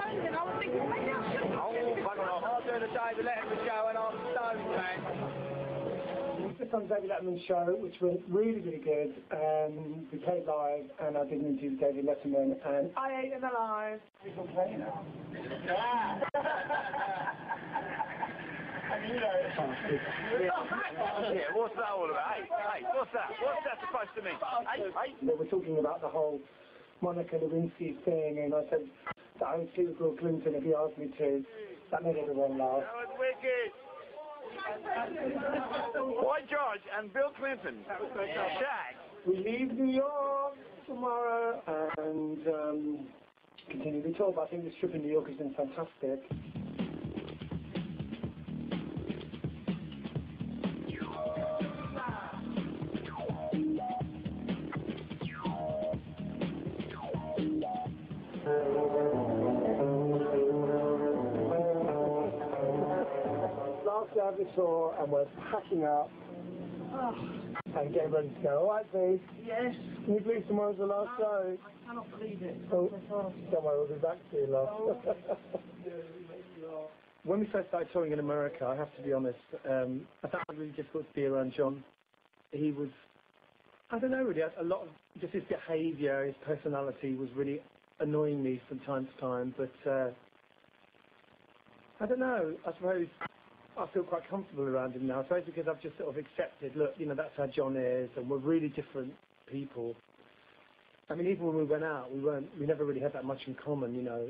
and I was thinking, maybe I should. Oh, bugger off. I'll do the David Letterman show and I'm Stones fan. Just on David Letterman's show, which was really, really good. We played live, and I did an interview with David Letterman, and I ate him alive. He's on play now. Yeah, what's that all about? Hey, what's that? What's that supposed to mean? Hey? They were talking about the whole Monica Lewinsky thing, and I said that I would sleep with Bill Clinton if he asked me to. That made everyone laugh. That was wicked. Boy George and Bill Clinton. That was Shag. We leave New York tomorrow and continue the tour, but I think this trip in New York has been fantastic. Last day of the tour, and we're packing up and getting ready to go. All right, Steve? Yes. Can you believe tomorrow's the last show? I cannot believe it. Oh, don't worry, we'll be back to you, love. When we first started touring in America, I have to be honest, I found it really difficult to be around John. He was, I don't know really, a lot of just his behaviour, his personality was really annoying me from time to time, but I don't know, I suppose I feel quite comfortable around him now. I suppose because I've just sort of accepted, look, you know, that's how John is, and we're really different people. I mean, even when we went out, we never really had that much in common, you know.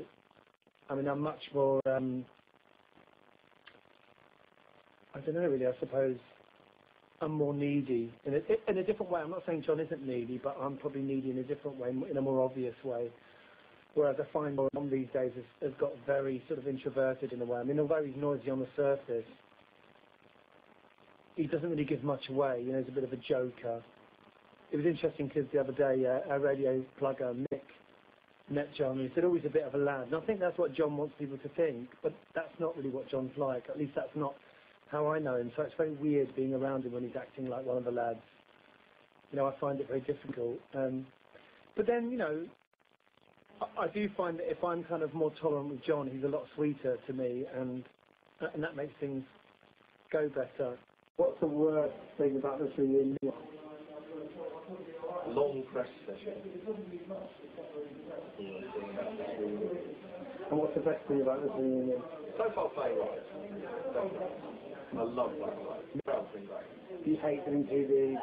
I mean, I'm much more, I don't know really, I suppose I'm more needy in a different way. I'm not saying John isn't needy, but I'm probably needy in a different way, in a more obvious way. Whereas I find John these days has got very sort of introverted in a way. I mean, although he's noisy on the surface, he doesn't really give much away. You know, he's a bit of a joker. It was interesting because the other day our radio plugger, Mick, met John and he said, oh, he's a bit of a lad. And I think that's what John wants people to think, but that's not really what John's like. At least that's not how I know him. So it's very weird being around him when he's acting like one of the lads. You know, I find it very difficult. But then, you know, I do find that if I'm kind of more tolerant with John, he's a lot sweeter to me, and that makes things go better. What's the worst thing about this reunion? Long press session. And what's the best thing about this reunion? So far playing right. I love playing right. It's been great. Do you hate doing TV?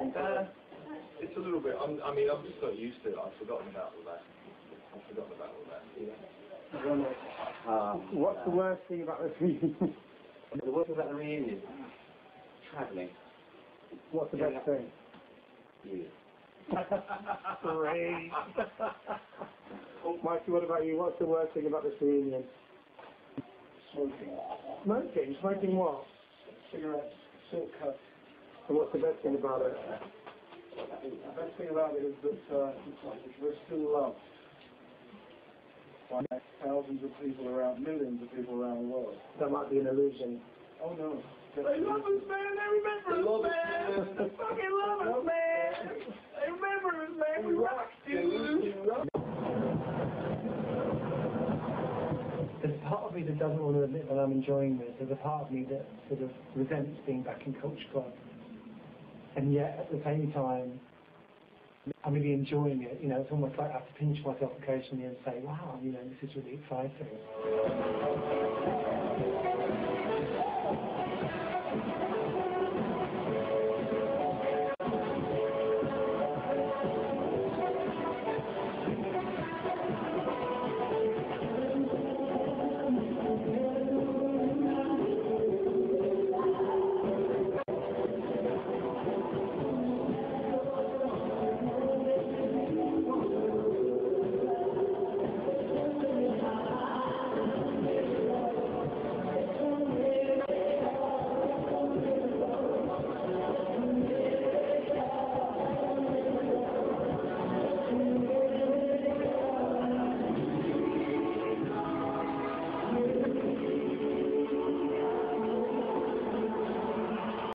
It's a little bit, I mean, I'm just not used to it. I've forgotten about all that. Yeah. What's the worst thing about this reunion? The worst about the reunion? Travelling. What's the best thing? You. Great. Mikey, what about you? What's the worst thing about this reunion? Smoking. Smoking? Smoking what? Cigarettes. Silk cuts. And what's the best thing about it? The best thing about it is that we're still loved by thousands of people around, millions of people around the world. That might be an illusion. Oh no. They love us, man. They remember us, man. They fucking love us, man. They remember us, man. We rock, dude. There's a part of me that doesn't want to admit that I'm enjoying this. There's a part of me that sort of resents being back in Culture Club. And yet, at the same time, I'm really enjoying it. You know, it's almost like I have to pinch myself occasionally and say, wow, you know, this is really exciting.